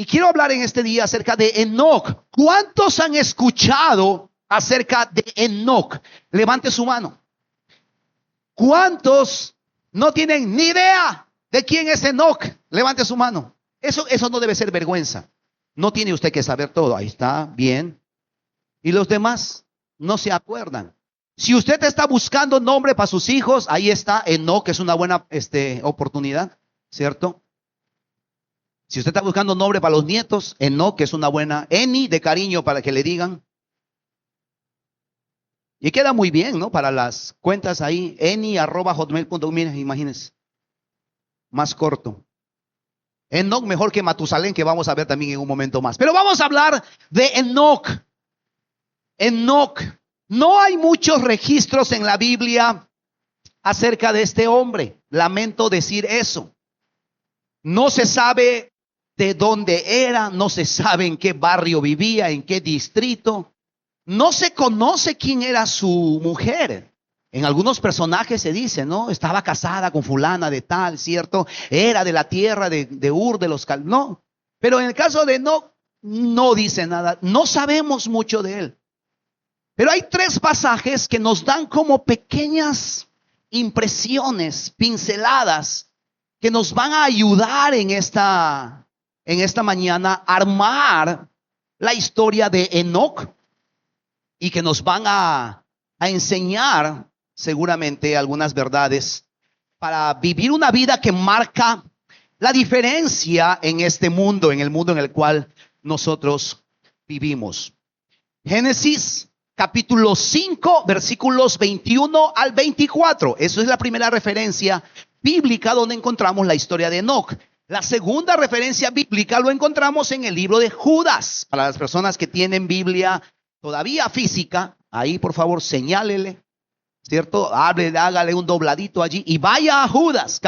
Y quiero hablar en este día acerca de Enoc. ¿Cuántos han escuchado acerca de Enoc? Levante su mano. ¿Cuántos no tienen ni idea de quién es Enoc? Levante su mano. Eso no debe ser vergüenza. No tiene usted que saber todo. Ahí está, bien. Y los demás no se acuerdan. Si usted está buscando nombre para sus hijos, ahí está Enoc, que es una buena oportunidad, ¿cierto? Si usted está buscando nombre para los nietos, Enoc, que es una buena, Eni de cariño para que le digan. Y queda muy bien, ¿no? Para las cuentas ahí, eni@hotmail.com, imagínense. Más corto. Enoc mejor que Matusalén, que vamos a ver también en un momento más. Pero vamos a hablar de Enoc. Enoc. No hay muchos registros en la Biblia acerca de este hombre. Lamento decir eso. No se sabe de dónde era, no se sabe en qué barrio vivía, en qué distrito. No se conoce quién era su mujer. En algunos personajes se dice, ¿no? Estaba casada con fulana de tal, ¿cierto? Era de la tierra de Ur, de los Cal. No. Pero en el caso de Enoc, no dice nada. No sabemos mucho de él. Pero hay 3 pasajes que nos dan como pequeñas impresiones, pinceladas, que nos van a ayudar en esta mañana a armar la historia de Enoc y que nos van a enseñar seguramente algunas verdades para vivir una vida que marca la diferencia en este mundo, en el mundo en el cual nosotros vivimos. Génesis capítulo 5, versículos 21 al 24. Eso es la primera referencia bíblica donde encontramos la historia de Enoc. La segunda referencia bíblica lo encontramos en el libro de Judas. Para las personas que tienen Biblia todavía física, ahí por favor señálele, ¿cierto? Hágale un dobladito allí y vaya a Judas,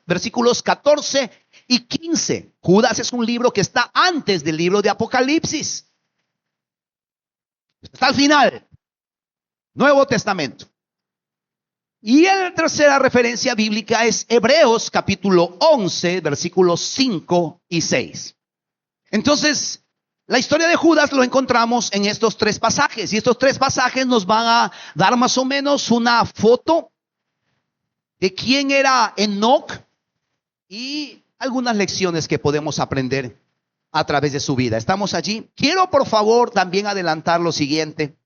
versículos 14 y 15. Judas es un libro que está antes del libro de Apocalipsis. Está al final. Nuevo Testamento. Y la tercera referencia bíblica es Hebreos capítulo 11, versículos 5 y 6. Entonces, la historia de Judas lo encontramos en estos 3 pasajes. Y estos 3 pasajes nos van a dar más o menos una foto de quién era Enoc y algunas lecciones que podemos aprender a través de su vida. ¿Estamos allí? Quiero por favor también adelantar lo siguiente.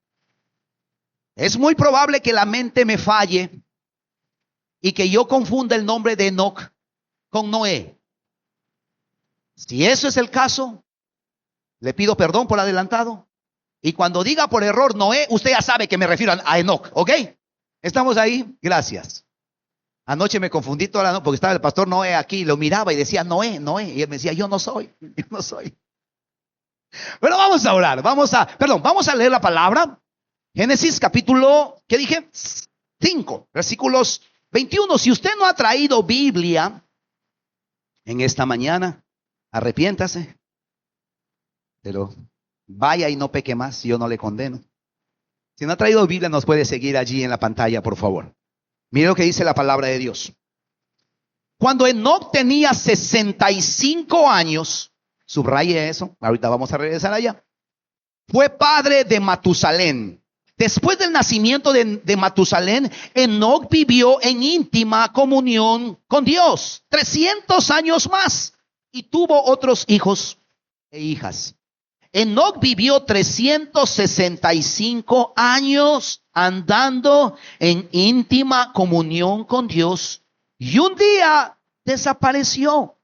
Es muy probable que la mente me falle y que yo confunda el nombre de Enoc con Noé. Si eso es el caso, le pido perdón por adelantado. Y cuando diga por error Noé, usted ya sabe que me refiero a Enoc, ¿ok? ¿Estamos ahí? Gracias. Anoche me confundí toda la noche porque estaba el pastor Noé aquí, lo miraba y decía Noé, Noé. Y él me decía, yo no soy. Pero vamos a orar, vamos a leer la palabra. Génesis capítulo, ¿qué dije? 5, versículos 21. Si usted no ha traído Biblia en esta mañana, arrepiéntase. Pero vaya y no peque más, yo no le condeno. Si no ha traído Biblia, nos puede seguir allí en la pantalla, por favor. Mire lo que dice la palabra de Dios. Cuando Enoc tenía 65 años, subraye eso, ahorita vamos a regresar allá, fue padre de Matusalén. Después del nacimiento de Matusalén, Enoc vivió en íntima comunión con Dios 300 años más y tuvo otros hijos e hijas. Enoc vivió 365 años andando en íntima comunión con Dios y un día desapareció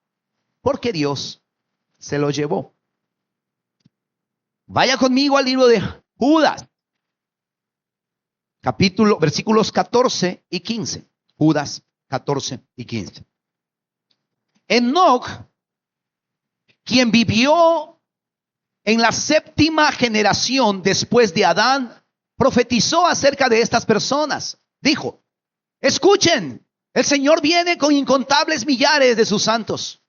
porque Dios se lo llevó. Vaya conmigo al libro de Judas, versículos 14 y 15. Judas 14 y 15. Enoc, quien vivió en la 7ª generación después de Adán, profetizó acerca de estas personas. Dijo, escuchen, el Señor viene con incontables millares de sus santos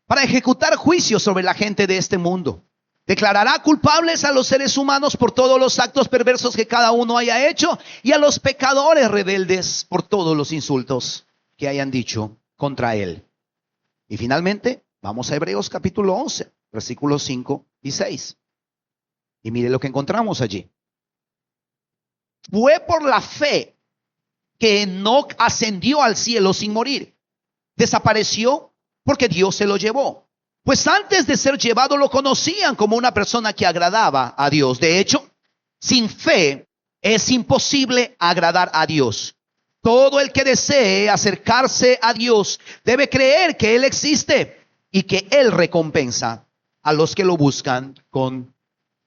para ejecutar juicios sobre la gente de este mundo. Declarará culpables a los seres humanos por todos los actos perversos que cada uno haya hecho y a los pecadores rebeldes por todos los insultos que hayan dicho contra él. Y finalmente, vamos a Hebreos capítulo 11. versículos 5 y 6. Y mire lo que encontramos allí. Fue por la fe que Enoc ascendió al cielo sin morir. Desapareció porque Dios se lo llevó. Pues antes de ser llevado lo conocían como una persona que agradaba a Dios. De hecho, sin fe es imposible agradar a Dios. Todo el que desee acercarse a Dios debe creer que Él existe y que Él recompensa a los que lo buscan con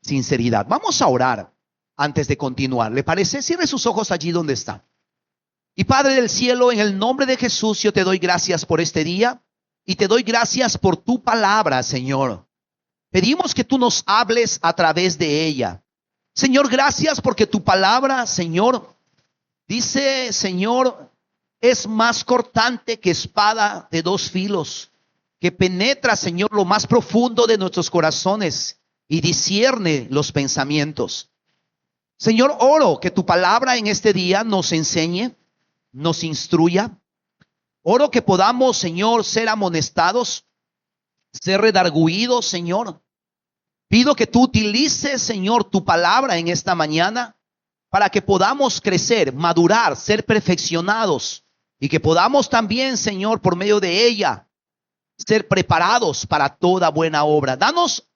sinceridad. Vamos a orar antes de continuar. ¿Le parece? Cierre sus ojos allí donde está. Y Padre del cielo, en el nombre de Jesús, yo te doy gracias por este día y te doy gracias por tu palabra, Señor. Pedimos que tú nos hables a través de ella. Señor, gracias porque tu palabra, Señor, dice, Señor, es más cortante que espada de dos filos, que penetra, Señor, lo más profundo de nuestros corazones y discierne los pensamientos. Señor, oro que tu palabra en este día nos enseñe, nos instruya. Oro que podamos, Señor, ser amonestados, ser redarguidos, Señor. Pido que tú utilices, Señor, tu palabra en esta mañana para que podamos crecer, madurar, ser perfeccionados y que podamos también, Señor, por medio de ella, ser preparados para toda buena obra. Danos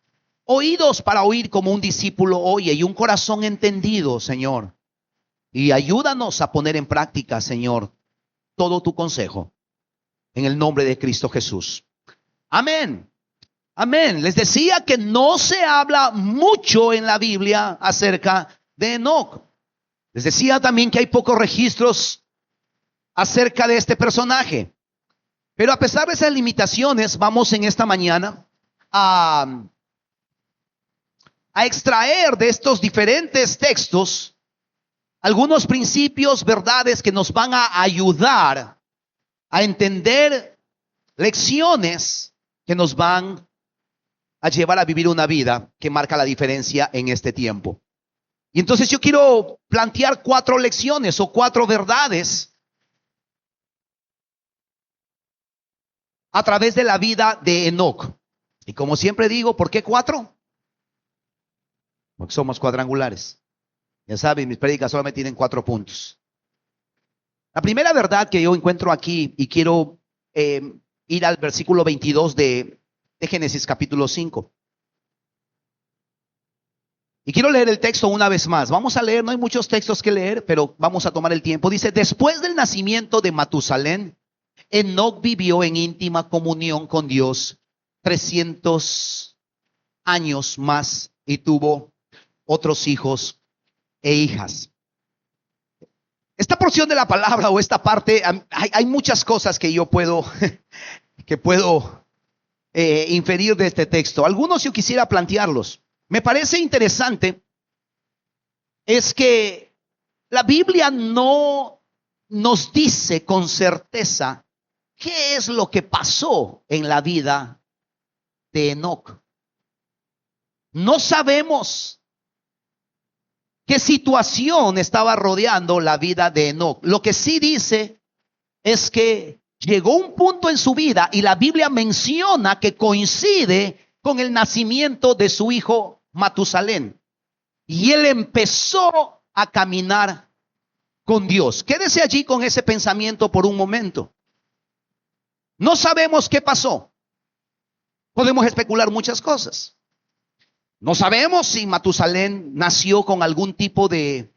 oídos para oír como un discípulo oye y un corazón entendido, Señor. Y ayúdanos a poner en práctica, Señor, todo tu consejo. En el nombre de Cristo Jesús. Amén. Amén. Les decía que no se habla mucho en la Biblia acerca de Enoc. Les decía también que hay pocos registros acerca de este personaje. Pero a pesar de esas limitaciones, vamos en esta mañana a extraer de estos diferentes textos algunos principios, verdades que nos van a ayudar a entender lecciones que nos van a llevar a vivir una vida que marca la diferencia en este tiempo. Y entonces yo quiero plantear 4 lecciones o 4 verdades a través de la vida de Enoc. Y como siempre digo, ¿por qué 4? Porque somos cuadrangulares. Ya saben, mis prédicas solamente tienen 4 puntos. La primera verdad que yo encuentro aquí, y quiero ir al versículo 22 de Génesis capítulo 5. Y quiero leer el texto una vez más. Vamos a leer, no hay muchos textos que leer, pero vamos a tomar el tiempo. Dice, después del nacimiento de Matusalén, Enoc vivió en íntima comunión con Dios 300 años más y tuvo otros hijos e hijas. Esta porción de la palabra o esta parte, hay muchas cosas que yo puedo inferir de este texto. Algunos yo quisiera plantearlos. Me parece interesante es que la Biblia no nos dice con certeza qué es lo que pasó en la vida de Enoc. No sabemos qué situación estaba rodeando la vida de Enoc. Lo que sí dice es que llegó un punto en su vida y la Biblia menciona que coincide con el nacimiento de su hijo Matusalén. Y él empezó a caminar con Dios. Quédese allí con ese pensamiento por un momento. No sabemos qué pasó. Podemos especular muchas cosas. No sabemos si Matusalén nació con algún tipo de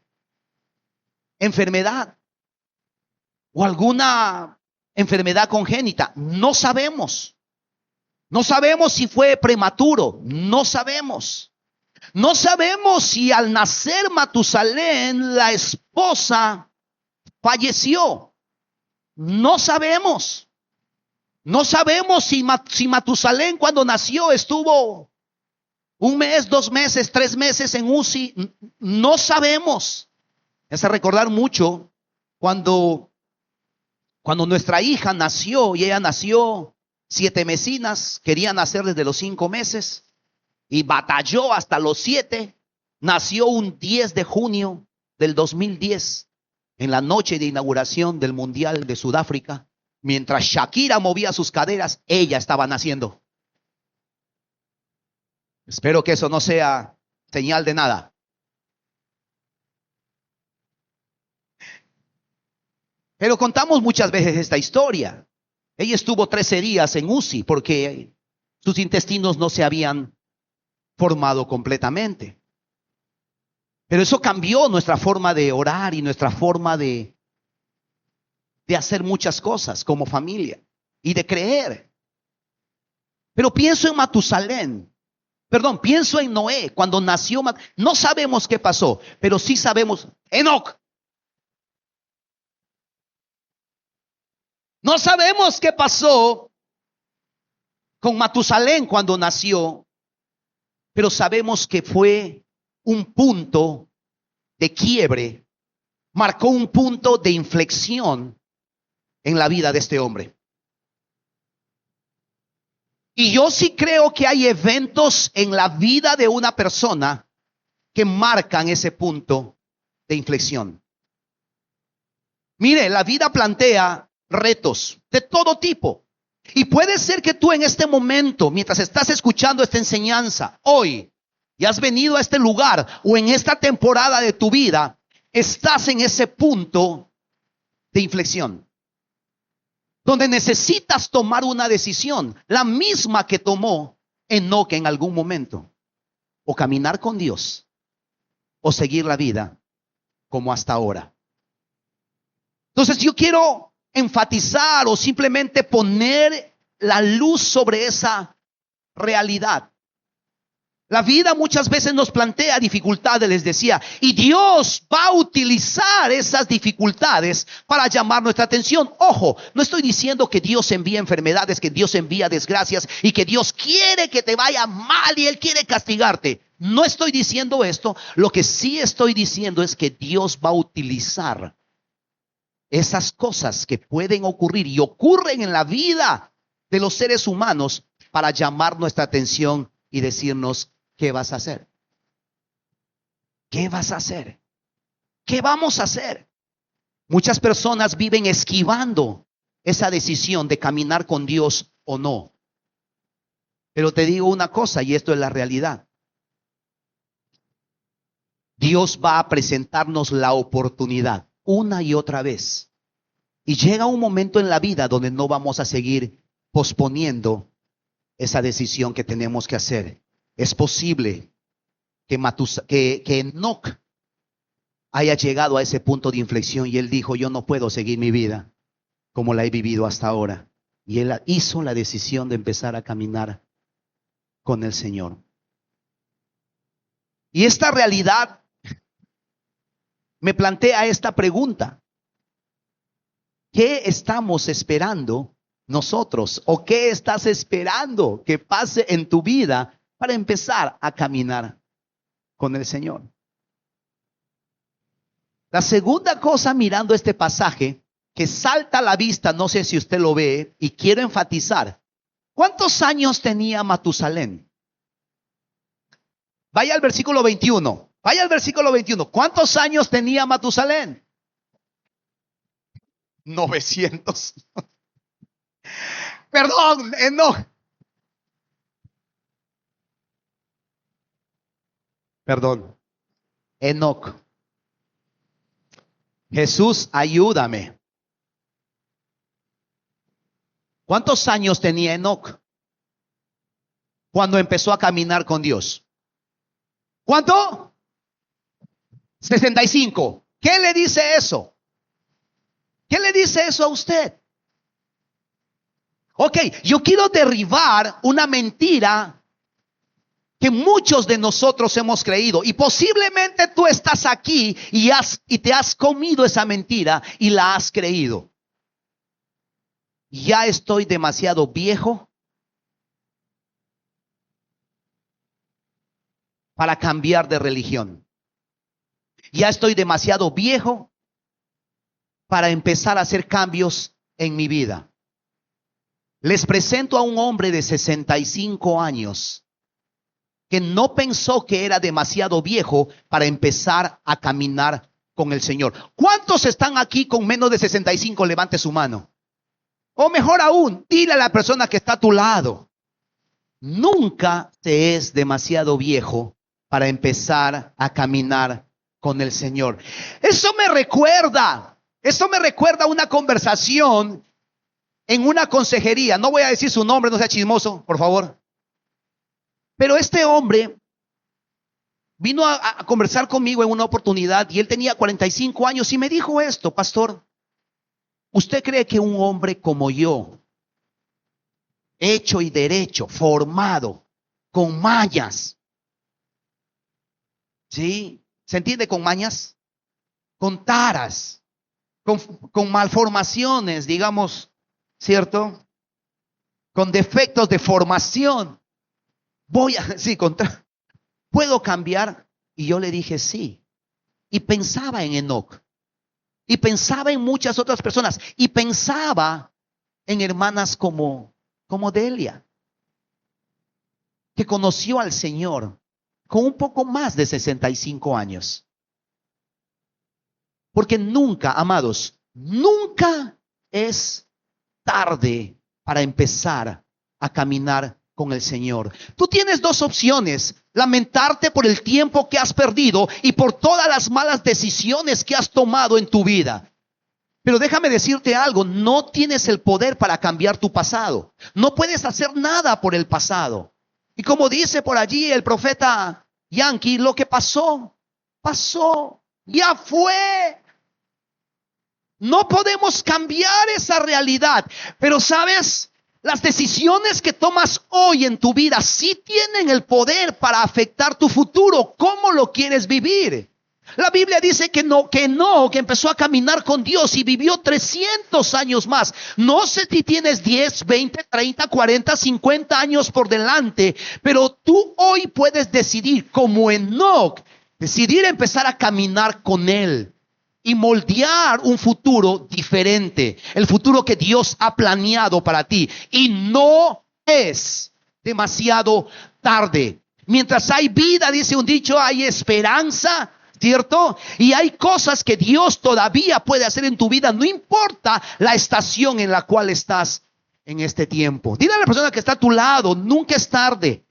enfermedad o alguna enfermedad congénita. No sabemos. No sabemos si fue prematuro. No sabemos. No sabemos si al nacer Matusalén la esposa falleció. No sabemos. No sabemos si Matusalén cuando nació estuvo 1 mes, 2 meses, 3 meses en UCI. No sabemos. Me hace recordar mucho cuando nuestra hija nació y ella nació 7 mesinas, quería nacer desde los 5 meses y batalló hasta los 7. Nació un 10 de junio del 2010 en la noche de inauguración del Mundial de Sudáfrica. Mientras Shakira movía sus caderas, ella estaba naciendo. Espero que eso no sea señal de nada. Pero contamos muchas veces esta historia. Ella estuvo 13 días en UCI porque sus intestinos no se habían formado completamente. Pero eso cambió nuestra forma de orar y nuestra forma de hacer muchas cosas como familia y de creer. Pero pienso en Matusalén. Perdón, pienso en Noé. Cuando nació, no sabemos qué pasó, pero sí sabemos. Enoc. No sabemos qué pasó con Matusalén cuando nació, pero sabemos que fue un punto de quiebre, marcó un punto de inflexión en la vida de este hombre. Y yo sí creo que hay eventos en la vida de una persona que marcan ese punto de inflexión. Mire, la vida plantea retos de todo tipo. Y puede ser que tú en este momento, mientras estás escuchando esta enseñanza, hoy, y has venido a este lugar o en esta temporada de tu vida, estás en ese punto de inflexión, donde necesitas tomar una decisión, la misma que tomó Enoc en algún momento, o caminar con Dios, o seguir la vida como hasta ahora. Entonces yo quiero enfatizar o simplemente poner la luz sobre esa realidad. La vida muchas veces nos plantea dificultades, les decía, y Dios va a utilizar esas dificultades para llamar nuestra atención. Ojo, no estoy diciendo que Dios envía enfermedades, que Dios envía desgracias y que Dios quiere que te vaya mal y Él quiere castigarte. No estoy diciendo esto. Lo que sí estoy diciendo es que Dios va a utilizar esas cosas que pueden ocurrir y ocurren en la vida de los seres humanos para llamar nuestra atención y decirnos: ¿qué vas a hacer? ¿Qué vas a hacer? ¿Qué vamos a hacer? Muchas personas viven esquivando esa decisión de caminar con Dios o no. Pero te digo una cosa, y esto es la realidad. Dios va a presentarnos la oportunidad una y otra vez. Y llega un momento en la vida donde no vamos a seguir posponiendo esa decisión que tenemos que hacer. Es posible que Enoc haya llegado a ese punto de inflexión y él dijo: yo no puedo seguir mi vida como la he vivido hasta ahora. Y él hizo la decisión de empezar a caminar con el Señor. Y esta realidad me plantea esta pregunta: ¿qué estamos esperando nosotros? ¿O qué estás esperando que pase en tu vida para empezar a caminar con el Señor? La segunda cosa, mirando este pasaje, que salta a la vista, no sé si usted lo ve, y quiero enfatizar: ¿cuántos años tenía Matusalén? Vaya al versículo 21. Vaya al versículo 21. ¿Cuántos años tenía Matusalén? 900. Perdón, Enoc. Perdón. Enoc. Jesús, ayúdame. ¿Cuántos años tenía Enoc cuando empezó a caminar con Dios? ¿Cuánto? 65. ¿Qué le dice eso? ¿Qué le dice eso a usted? Ok, yo quiero derribar una mentira que muchos de nosotros hemos creído, y posiblemente tú estás aquí y te has comido esa mentira y la has creído. Ya estoy demasiado viejo para cambiar de religión. Ya estoy demasiado viejo para empezar a hacer cambios en mi vida. Les presento a un hombre de 65 años que no pensó que era demasiado viejo para empezar a caminar con el Señor. ¿Cuántos están aquí con menos de 65? Levante su mano. O mejor aún, dile a la persona que está a tu lado: Nunca se es demasiado viejo para empezar a caminar con el Señor. Eso me recuerda una conversación en una consejería. No voy a decir su nombre, no sea chismoso, por favor. Pero este hombre vino a conversar conmigo en una oportunidad y él tenía 45 años y me dijo esto: pastor, ¿usted cree que un hombre como yo, hecho y derecho, formado, con mañas, ¿sí? ¿Se entiende con mañas? Con taras, con malformaciones, digamos, ¿cierto? Con defectos de formación. ¿Puedo cambiar? Y yo le dije sí. Y pensaba en Enoc. Y pensaba en muchas otras personas. Y pensaba en hermanas como Delia, que conoció al Señor con un poco más de 65 años. Porque nunca, amados, nunca es tarde para empezar a caminar con el Señor. Tú tienes dos opciones: lamentarte por el tiempo que has perdido y por todas las malas decisiones que has tomado en tu vida. Pero déjame decirte algo: no tienes el poder para cambiar tu pasado. No puedes hacer nada por el pasado. Y como dice por allí el profeta Yankee, lo que pasó, pasó, ya fue. No podemos cambiar esa realidad. Pero ¿sabes? Las decisiones que tomas hoy en tu vida sí tienen el poder para afectar tu futuro. ¿Cómo lo quieres vivir? La Biblia dice que empezó a caminar con Dios y vivió 300 años más. No sé si tienes 10, 20, 30, 40, 50 años por delante, pero tú hoy puedes decidir, como Enoc, decidir empezar a caminar con Él y moldear un futuro diferente, el futuro que Dios ha planeado para ti. Y no es demasiado tarde. Mientras hay vida, dice un dicho, hay esperanza, ¿cierto? Y hay cosas que Dios todavía puede hacer en tu vida, no importa la estación en la cual estás en este tiempo. Dile a la persona que está a tu lado: nunca es tarde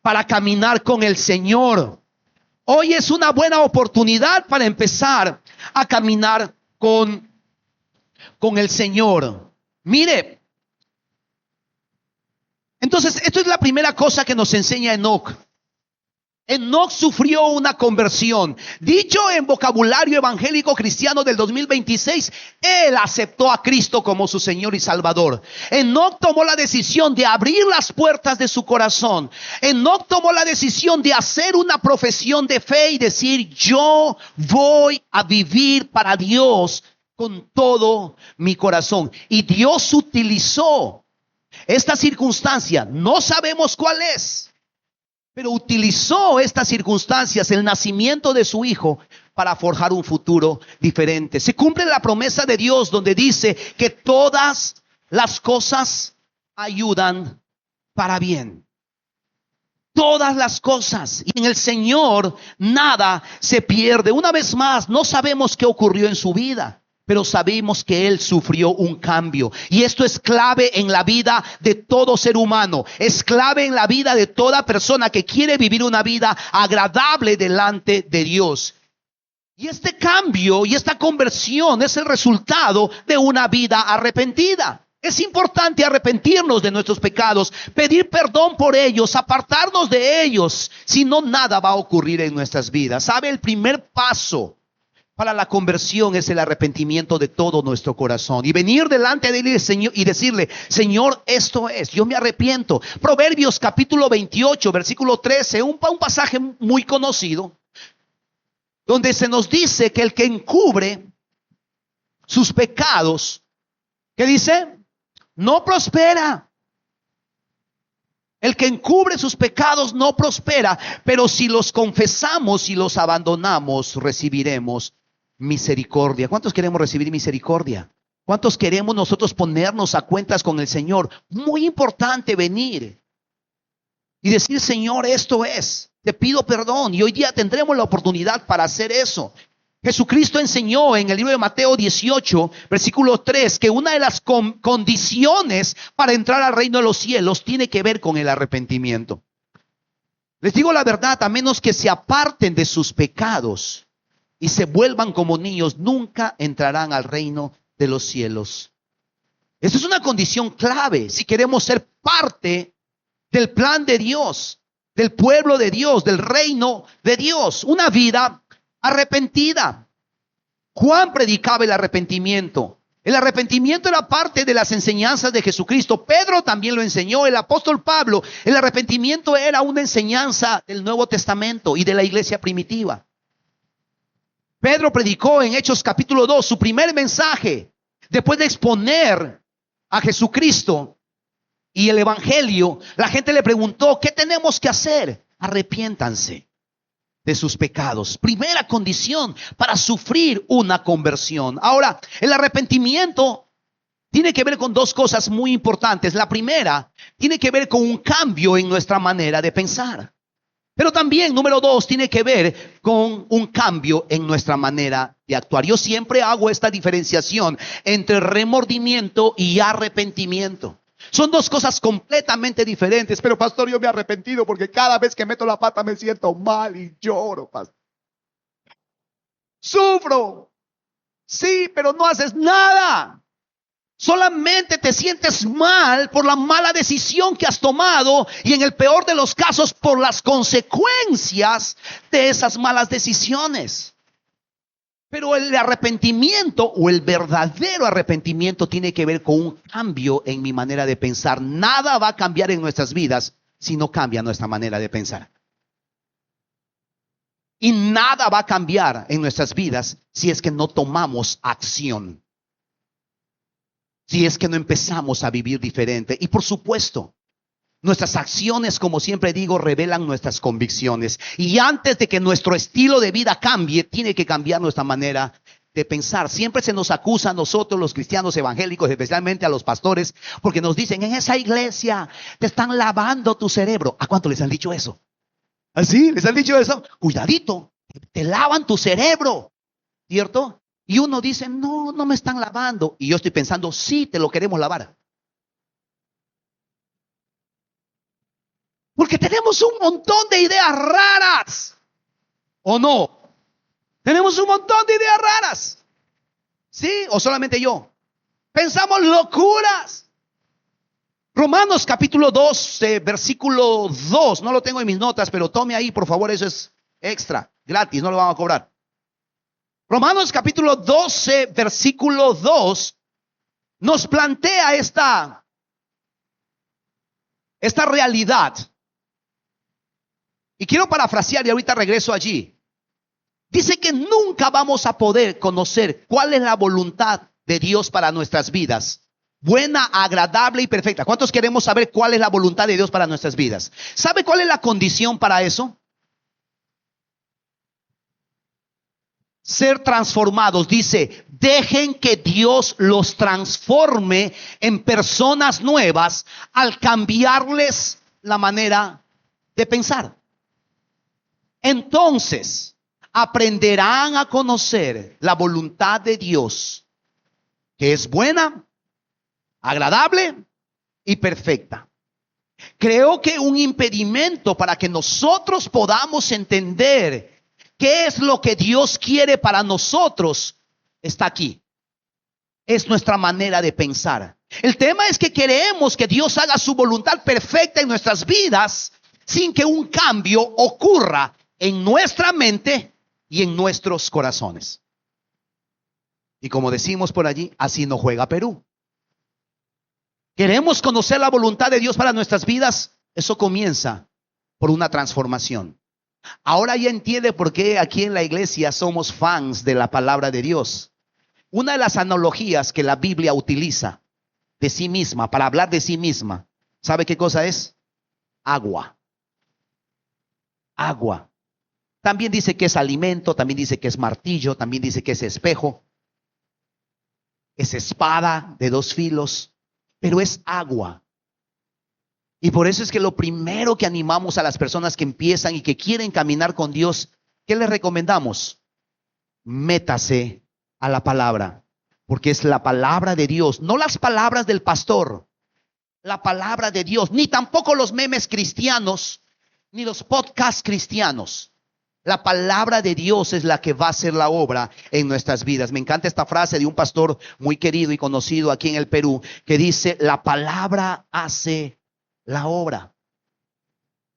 para caminar con el Señor. Hoy es una buena oportunidad para empezar a caminar con el Señor. Mire, entonces esto es la primera cosa que nos enseña Enoc. Enoc sufrió una conversión. Dicho en vocabulario evangélico cristiano del 2026, él aceptó a Cristo como su Señor y Salvador. Enoc tomó la decisión de abrir las puertas de su corazón. Enoc tomó la decisión de hacer una profesión de fe y decir: yo voy a vivir para Dios con todo mi corazón. Y Dios utilizó esta circunstancia, no sabemos cuál es, pero utilizó estas circunstancias, el nacimiento de su hijo, para forjar un futuro diferente. Se cumple la promesa de Dios donde dice que todas las cosas ayudan para bien. Todas las cosas. Y en el Señor nada se pierde. Una vez más, no sabemos qué ocurrió en su vida, pero sabemos que Él sufrió un cambio. Y esto es clave en la vida de todo ser humano. Es clave en la vida de toda persona que quiere vivir una vida agradable delante de Dios. Y este cambio y esta conversión es el resultado de una vida arrepentida. Es importante arrepentirnos de nuestros pecados, pedir perdón por ellos, apartarnos de ellos. Si no, nada va a ocurrir en nuestras vidas. ¿Sabe? El primer paso para la conversión es el arrepentimiento de todo nuestro corazón y venir delante de Él y decirle: Señor, esto es, yo me arrepiento. Proverbios capítulo 28, versículo 13, un pasaje muy conocido, donde se nos dice que el que encubre sus pecados, ¿qué dice? No prospera. El que encubre sus pecados no prospera, pero si los confesamos y los abandonamos, recibiremos misericordia. ¿Cuántos queremos recibir misericordia? ¿Cuántos queremos nosotros ponernos a cuentas con el Señor? Muy importante venir y decir: Señor, esto es, te pido perdón. Y hoy día tendremos la oportunidad para hacer eso. Jesucristo enseñó en el libro de Mateo 18, versículo 3, que una de las condiciones para entrar al reino de los cielos tiene que ver con el arrepentimiento. Les digo la verdad, a menos que se aparten de sus pecados y se vuelvan como niños, nunca entrarán al reino de los cielos. Esa es una condición clave si queremos ser parte del plan de Dios, del pueblo de Dios, del reino de Dios. Una vida arrepentida. Juan predicaba el arrepentimiento. El arrepentimiento era parte de las enseñanzas de Jesucristo. Pedro también lo enseñó. El apóstol Pablo. El arrepentimiento era una enseñanza del Nuevo Testamento y de la iglesia primitiva. Pedro predicó en Hechos capítulo 2 su primer mensaje. Después de exponer a Jesucristo y el evangelio, la gente le preguntó: ¿qué tenemos que hacer? Arrepiéntanse de sus pecados. Primera condición para sufrir una conversión. Ahora, el arrepentimiento tiene que ver con dos cosas muy importantes. La primera tiene que ver con un cambio en nuestra manera de pensar. Pero también, número dos, tiene que ver con un cambio en nuestra manera de actuar. Yo siempre hago esta diferenciación entre remordimiento y arrepentimiento. Son dos cosas completamente diferentes. Pero pastor, yo me he arrepentido porque cada vez que meto la pata me siento mal y lloro, pastor. Sufro. Sí, pero no haces nada. Solamente te sientes mal por la mala decisión que has tomado y, en el peor de los casos, por las consecuencias de esas malas decisiones. Pero el arrepentimiento, o el verdadero arrepentimiento, tiene que ver con un cambio en mi manera de pensar. Nada va a cambiar en nuestras vidas si no cambia nuestra manera de pensar. Y nada va a cambiar en nuestras vidas si es que no tomamos acción. Si es que no empezamos a vivir diferente. Y por supuesto, nuestras acciones, como siempre digo, revelan nuestras convicciones. Y antes de que nuestro estilo de vida cambie, tiene que cambiar nuestra manera de pensar. Siempre se nos acusa a nosotros, los cristianos evangélicos, especialmente a los pastores, porque nos dicen: en esa iglesia te están lavando tu cerebro. ¿A cuánto les han dicho eso? ¿Así? ¿Les han dicho eso? Cuidadito, te lavan tu cerebro, ¿cierto? Y uno dice: no, no me están lavando. Y yo estoy pensando: sí, te lo queremos lavar. Porque tenemos un montón de ideas raras. ¿O no? Tenemos un montón de ideas raras. ¿Sí? ¿O solamente yo? Pensamos locuras. Romanos capítulo 2, versículo 2. No lo tengo en mis notas, pero tome ahí, por favor. Eso es extra, gratis, no lo vamos a cobrar. Romanos capítulo 12, versículo 2, nos plantea esta realidad. Y quiero parafrasear y ahorita regreso allí. Dice que nunca vamos a poder conocer cuál es la voluntad de Dios para nuestras vidas. Buena, agradable y perfecta. ¿Cuántos queremos saber cuál es la voluntad de Dios para nuestras vidas? ¿Sabe cuál es la condición para eso? Ser transformados. Dice: dejen que Dios los transforme en personas nuevas al cambiarles la manera de pensar. Entonces aprenderán a conocer la voluntad de Dios, que es buena, agradable y perfecta. Creo que un impedimento para que nosotros podamos entender qué es lo que Dios quiere para nosotros está aquí. Es nuestra manera de pensar. El tema es que queremos que Dios haga su voluntad perfecta en nuestras vidas sin que un cambio ocurra en nuestra mente y en nuestros corazones. Y como decimos por allí, así no juega Perú. Queremos conocer la voluntad de Dios para nuestras vidas. Eso comienza por una transformación. Ahora ya entiende por qué aquí en la iglesia somos fans de la palabra de Dios. Una de las analogías que la Biblia utiliza de sí misma, para hablar de sí misma, ¿sabe qué cosa es? Agua. Agua. También dice que es alimento, también dice que es martillo, también dice que es espejo, es espada de dos filos, pero es agua. Y por eso es que lo primero que animamos a las personas que empiezan y que quieren caminar con Dios, ¿qué les recomendamos? métase a la palabra, porque es la palabra de Dios, no las palabras del pastor, la palabra de Dios, ni tampoco los memes cristianos, ni los podcasts cristianos. La palabra de Dios es la que va a hacer la obra en nuestras vidas. Me encanta esta frase de un pastor muy querido y conocido aquí en el Perú, que dice: la palabra hace la obra.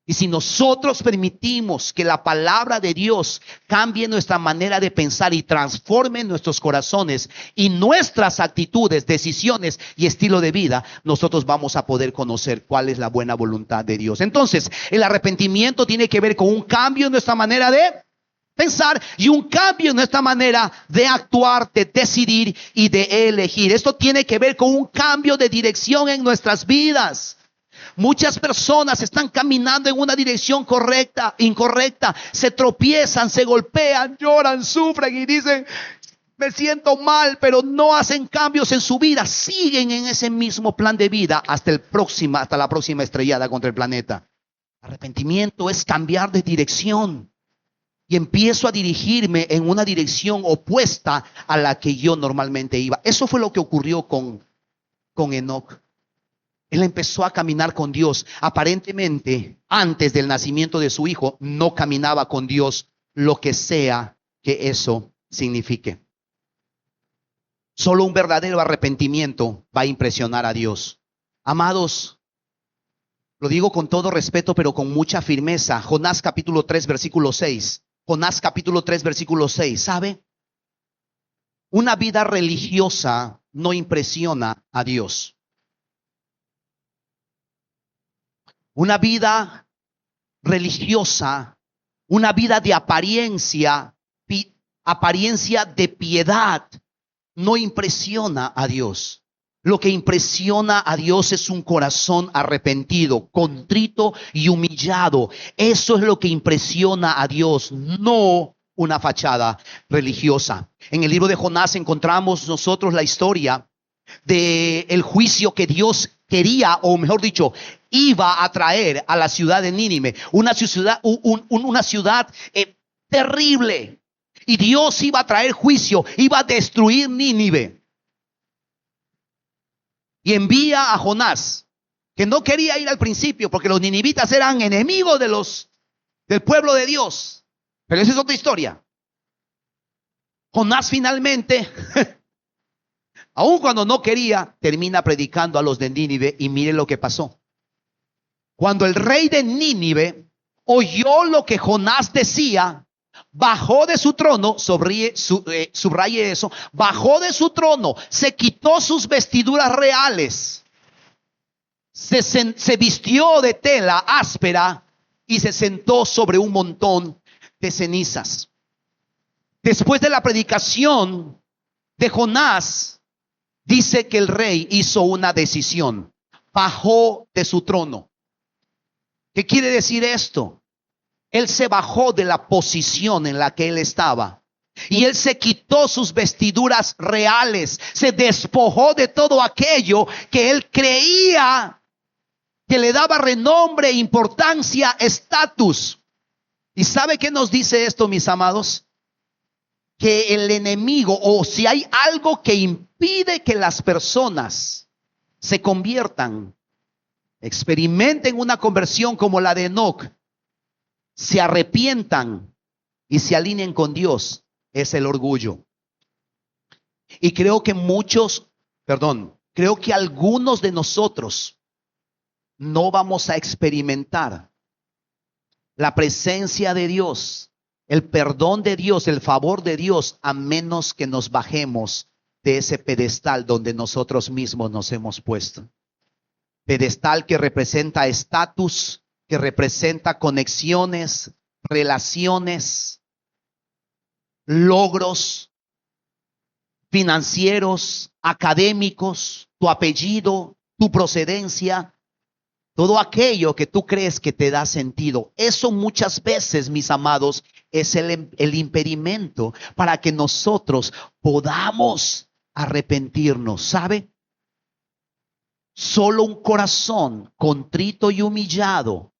Y si nosotros permitimos que la palabra de Dios cambie nuestra manera de pensar y transforme nuestros corazones y nuestras actitudes, decisiones y estilo de vida, nosotros vamos a poder conocer cuál es la buena voluntad de Dios. Entonces, el arrepentimiento tiene que ver con un cambio en nuestra manera de pensar y un cambio en nuestra manera de actuar, de decidir y de elegir. Esto tiene que ver con un cambio de dirección en nuestras vidas. Muchas personas están caminando en una dirección correcta, incorrecta, se tropiezan, se golpean, lloran, sufren y dicen: me siento mal, pero no hacen cambios en su vida, siguen en ese mismo plan de vida hasta la próxima estrellada contra el planeta. Arrepentimiento es cambiar de dirección y empiezo a dirigirme en una dirección opuesta a la que yo normalmente iba. Eso fue lo que ocurrió con Enoc. Él empezó a caminar con Dios. Aparentemente, antes del nacimiento de su hijo, no caminaba con Dios, lo que sea que eso signifique. Solo un verdadero arrepentimiento va a impresionar a Dios. Amados, lo digo con todo respeto, pero con mucha firmeza. Jonás capítulo 3, versículo 6. Jonás capítulo 3, versículo 6. ¿Sabe? Una vida religiosa no impresiona a Dios. Una vida religiosa, una vida de apariencia de piedad, no impresiona a Dios. Lo que impresiona a Dios es un corazón arrepentido, contrito y humillado. Eso es lo que impresiona a Dios, no una fachada religiosa. En el libro de Jonás encontramos nosotros la historia del juicio que Dios quería, o mejor dicho, iba a traer a la ciudad de Nínive, una ciudad terrible, y Dios iba a traer juicio, iba a destruir Nínive, y envía a Jonás, que no quería ir al principio porque los ninivitas eran enemigos del pueblo de Dios, pero esa es otra historia. Jonás finalmente aun cuando no quería, termina predicando a los de Nínive, y mire lo que pasó. Cuando el rey de Nínive oyó lo que Jonás decía, bajó de su trono, subraye eso, bajó de su trono, se quitó sus vestiduras reales, se vistió de tela áspera y se sentó sobre un montón de cenizas. Después de la predicación de Jonás, dice que el rey hizo una decisión, bajó de su trono. ¿Qué quiere decir esto? Él se bajó de la posición en la que él estaba y él se quitó sus vestiduras reales, se despojó de todo aquello que él creía que le daba renombre, importancia, estatus. ¿Y sabe qué nos dice esto, mis amados? Que el enemigo, o si hay algo que impide que las personas se conviertan, experimenten una conversión como la de Enoc, se arrepientan y se alineen con Dios, es el orgullo. Y creo que creo que algunos de nosotros no vamos a experimentar la presencia de Dios, el perdón de Dios, el favor de Dios, a menos que nos bajemos de ese pedestal donde nosotros mismos nos hemos puesto. Pedestal que representa estatus, que representa conexiones, relaciones, logros financieros, académicos, tu apellido, tu procedencia. Todo aquello que tú crees que te da sentido. Eso muchas veces, mis amados, es el impedimento para que nosotros podamos arrepentirnos. ¿Sabe? Solo un corazón contrito y humillado,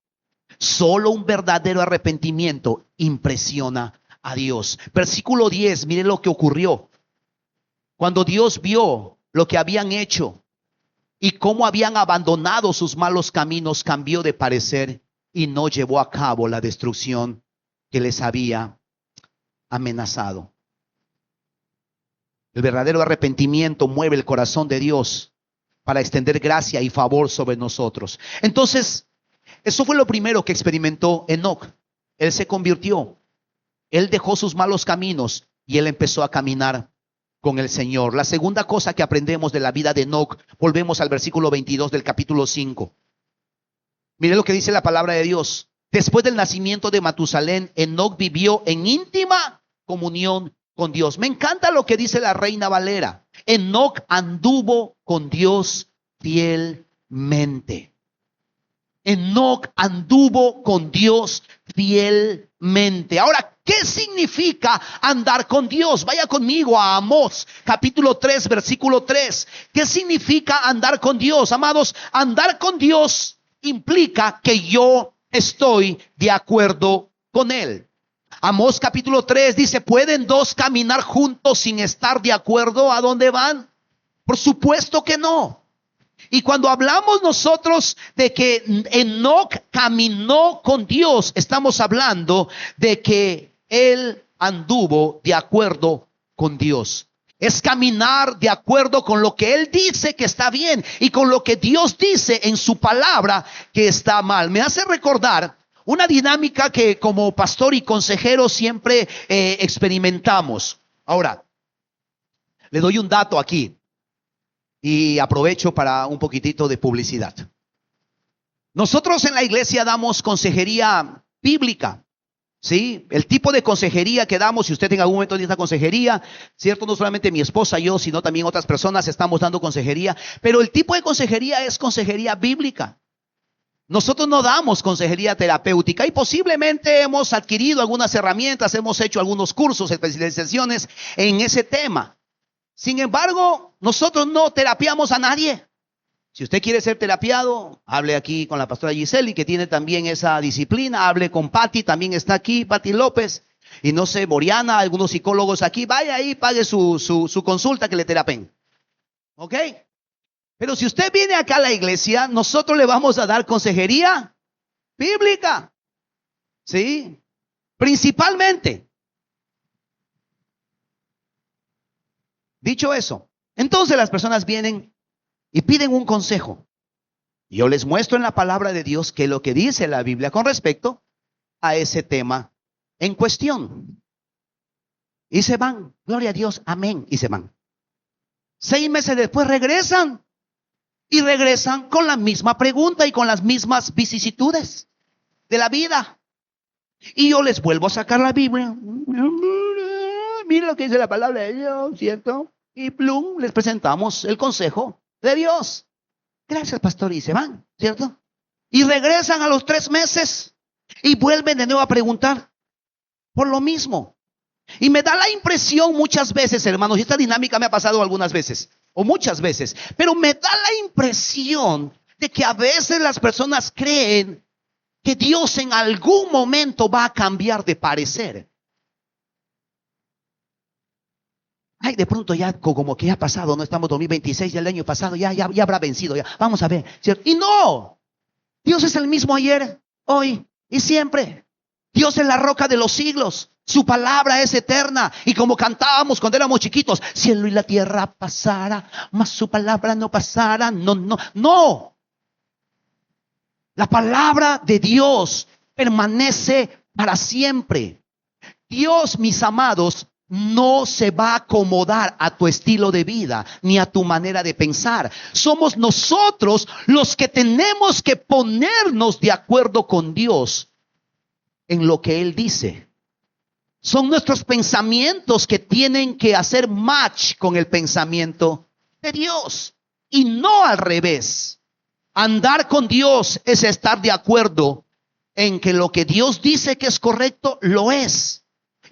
solo un verdadero arrepentimiento impresiona a Dios. Versículo 10, miren lo que ocurrió. Cuando Dios vio lo que habían hecho y cómo habían abandonado sus malos caminos, cambió de parecer y no llevó a cabo la destrucción que les había amenazado. El verdadero arrepentimiento mueve el corazón de Dios para extender gracia y favor sobre nosotros. Entonces, eso fue lo primero que experimentó Enoc. Él se convirtió, él dejó sus malos caminos y él empezó a caminar con el Señor. La segunda cosa que aprendemos de la vida de Enoc, volvemos al versículo 22 del capítulo 5. Mire lo que dice la palabra de Dios. Después del nacimiento de Matusalén, Enoc vivió en íntima comunión con Dios. Me encanta lo que dice la Reina Valera. Enoc anduvo con Dios fielmente. Enoc anduvo con Dios fielmente. Ahora, ¿qué significa andar con Dios? Vaya conmigo a Amós, capítulo 3, versículo 3. ¿Qué significa andar con Dios? Amados, andar con Dios implica que yo estoy de acuerdo con Él. Amós capítulo 3 dice, ¿pueden dos caminar juntos sin estar de acuerdo a dónde van? Por supuesto que no. Y cuando hablamos nosotros de que Enoc caminó con Dios, estamos hablando de que él anduvo de acuerdo con Dios. Es caminar de acuerdo con lo que él dice que está bien y con lo que Dios dice en su palabra que está mal. Me hace recordar una dinámica que como pastor y consejero siempre experimentamos. Ahora, le doy un dato aquí. Y aprovecho para un poquitito de publicidad. Nosotros en la iglesia damos consejería bíblica, ¿sí? El tipo de consejería que damos, si usted en algún momento necesita consejería, ¿cierto? No solamente mi esposa y yo, sino también otras personas estamos dando consejería. Pero el tipo de consejería es consejería bíblica. Nosotros no damos consejería terapéutica y posiblemente hemos adquirido algunas herramientas, hemos hecho algunos cursos, especializaciones en ese tema. Sin embargo, nosotros no terapiamos a nadie. Si usted quiere ser terapiado, hable aquí con la pastora Giseli, que tiene también esa disciplina. Hable con Patti, también está aquí, Patti López. Y no sé, Boriana, algunos psicólogos aquí. Vaya ahí, pague su consulta que le terapen. ¿Ok? Pero si usted viene acá a la iglesia, nosotros le vamos a dar consejería bíblica. ¿Sí? Principalmente. Dicho eso, entonces las personas vienen y piden un consejo. Yo les muestro en la palabra de Dios que lo que dice la Biblia con respecto a ese tema en cuestión. Y se van, gloria a Dios, amén, y se van. 6 meses después regresan y regresan con la misma pregunta y con las mismas vicisitudes de la vida. Y yo les vuelvo a sacar la Biblia. Mire lo que dice la palabra de Dios, ¿cierto? Y plum, les presentamos el consejo de Dios. Gracias, pastor, y se van, ¿cierto? Y regresan a los 3 meses y vuelven de nuevo a preguntar por lo mismo. Y me da la impresión muchas veces, hermanos, y esta dinámica me ha pasado algunas veces, o muchas veces, pero me da la impresión de que a veces las personas creen que Dios en algún momento va a cambiar de parecer. Ay, de pronto ya como que ya ha pasado, no estamos en 2026, ya el año pasado ya habrá vencido, ya. Vamos a ver, ¿cierto? Y no, Dios es el mismo ayer, hoy y siempre. Dios es la roca de los siglos, su palabra es eterna. Y como cantábamos cuando éramos chiquitos, cielo y la tierra pasará, mas su palabra no pasará. No. La palabra de Dios permanece para siempre. Dios, mis amados, no se va a acomodar a tu estilo de vida ni a tu manera de pensar. Somos nosotros los que tenemos que ponernos de acuerdo con Dios en lo que Él dice. Son nuestros pensamientos que tienen que hacer match con el pensamiento de Dios y no al revés. Andar con Dios es estar de acuerdo en que lo que Dios dice que es correcto, lo es.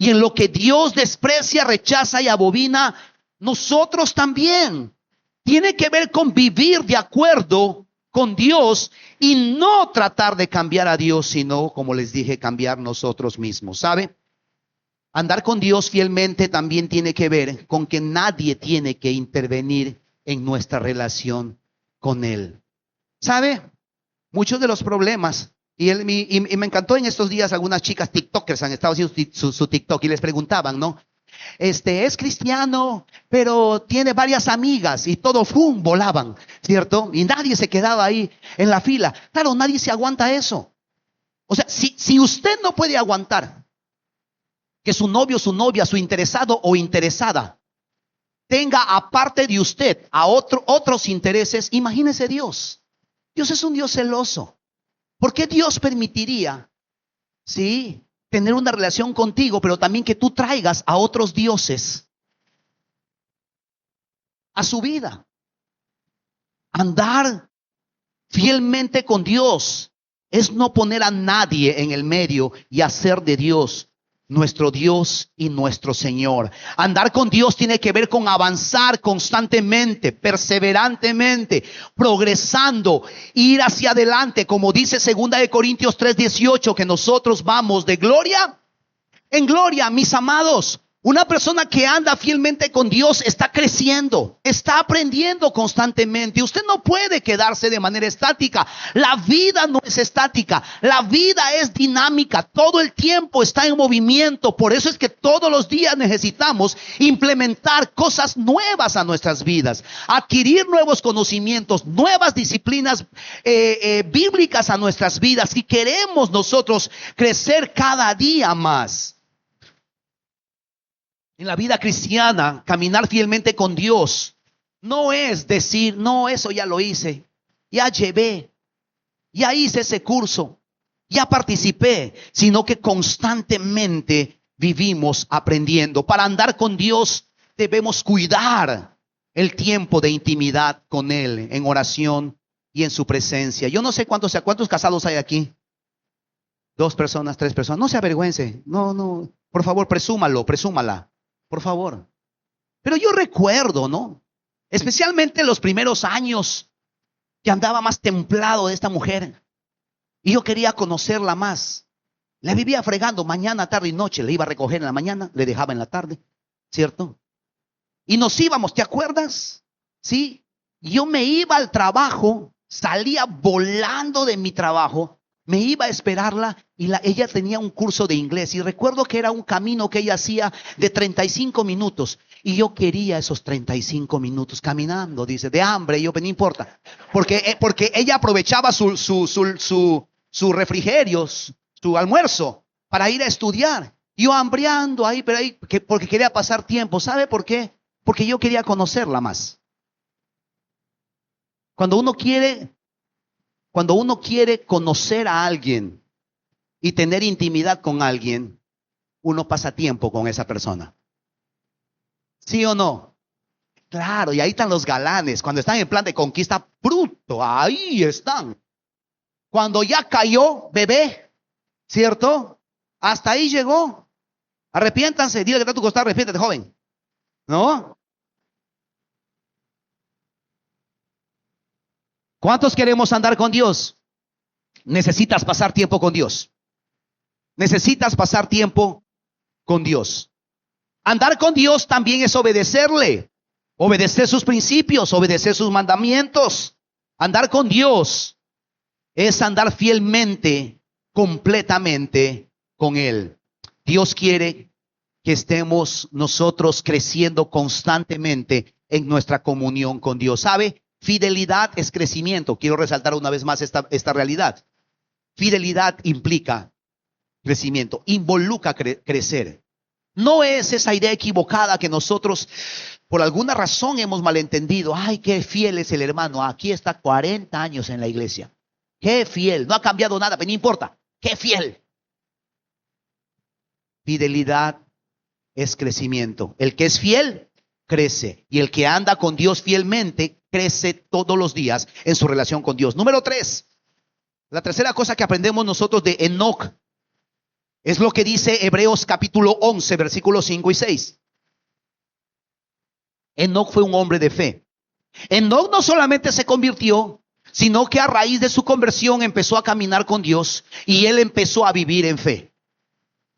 Y en lo que Dios desprecia, rechaza y abomina, nosotros también. Tiene que ver con vivir de acuerdo con Dios y no tratar de cambiar a Dios, sino, como les dije, cambiar nosotros mismos. ¿Sabe? Andar con Dios fielmente también tiene que ver con que nadie tiene que intervenir en nuestra relación con Él. ¿Sabe? Muchos de los problemas, y me encantó en estos días algunas chicas TikTokers han estado haciendo su TikTok y les preguntaban, ¿no? Es cristiano, pero tiene varias amigas y todo volaban, ¿cierto? Y nadie se quedaba ahí en la fila. Claro, nadie se aguanta eso. O sea, si usted no puede aguantar que su novio, su novia, su interesado o interesada tenga aparte de usted a otros intereses, imagínese Dios. Dios es un Dios celoso. ¿Por qué Dios permitiría, sí, tener una relación contigo, pero también que tú traigas a otros dioses a su vida? Andar fielmente con Dios es no poner a nadie en el medio y hacer de Dios nuestro Dios y nuestro Señor. Andar con Dios tiene que ver con avanzar constantemente, perseverantemente, progresando, ir hacia adelante, como dice 2 Corintios 3:18, que nosotros vamos de gloria en gloria, mis amados. Una persona que anda fielmente con Dios está creciendo, está aprendiendo constantemente. Usted no puede quedarse de manera estática. La vida no es estática, la vida es dinámica, todo el tiempo está en movimiento. Por eso es que todos los días necesitamos implementar cosas nuevas a nuestras vidas, adquirir nuevos conocimientos, nuevas disciplinas bíblicas a nuestras vidas, si queremos nosotros crecer cada día más. En la vida cristiana, caminar fielmente con Dios no es decir, no, eso ya lo hice, ya llevé, ya hice ese curso, ya participé, sino que constantemente vivimos aprendiendo. Para andar con Dios debemos cuidar el tiempo de intimidad con Él, en oración y en su presencia. Yo no sé cuántos casados hay aquí. 2 personas, 3 personas. No se avergüence. No, por favor, presúmala. Por favor. Pero yo recuerdo, ¿no? Especialmente los primeros años que andaba más templado de esta mujer. Y yo quería conocerla más. La vivía fregando mañana, tarde y noche. Le iba a recoger en la mañana, le dejaba en la tarde, ¿cierto? Y nos íbamos, ¿te acuerdas? Sí. Yo me iba al trabajo, salía volando de mi trabajo. Me iba a esperarla y ella tenía un curso de inglés y recuerdo que era un camino que ella hacía de 35 minutos y yo quería esos 35 minutos caminando, dice, de hambre. Yo, no importa, porque ella aprovechaba su refrigerio, su almuerzo para ir a estudiar. Yo hambriando ahí, porque quería pasar tiempo. ¿Sabe por qué? Porque yo quería conocerla más. Cuando uno quiere conocer a alguien y tener intimidad con alguien, uno pasa tiempo con esa persona. ¿Sí o no? Claro, y ahí están los galanes. Cuando están en plan de conquista, bruto, ahí están. Cuando ya cayó, bebé, ¿cierto? Hasta ahí llegó. Arrepiéntanse, dile que está a tu costado, arrepiéntete, joven. ¿No? ¿Cuántos queremos andar con Dios? Necesitas pasar tiempo con Dios. Necesitas pasar tiempo con Dios. Andar con Dios también es obedecerle, obedecer sus principios, obedecer sus mandamientos. Andar con Dios es andar fielmente, completamente con Él. Dios quiere que estemos nosotros creciendo constantemente en nuestra comunión con Dios. ¿Sabe? Fidelidad es crecimiento. Quiero resaltar una vez más esta realidad. Fidelidad implica crecimiento, involucra crecer. No es esa idea equivocada que nosotros por alguna razón hemos malentendido. Ay, qué fiel es el hermano. Aquí está 40 años en la iglesia. Qué fiel. No ha cambiado nada, pero no importa. Qué fiel. Fidelidad es crecimiento. El que es fiel crece. Y el que anda con Dios fielmente crece todos los días en su relación con Dios. Número 3. La tercera cosa que aprendemos nosotros de Enoc es lo que dice Hebreos capítulo 11, versículos 5 y 6. Enoc fue un hombre de fe. Enoc no solamente se convirtió, sino que a raíz de su conversión empezó a caminar con Dios y él empezó a vivir en fe.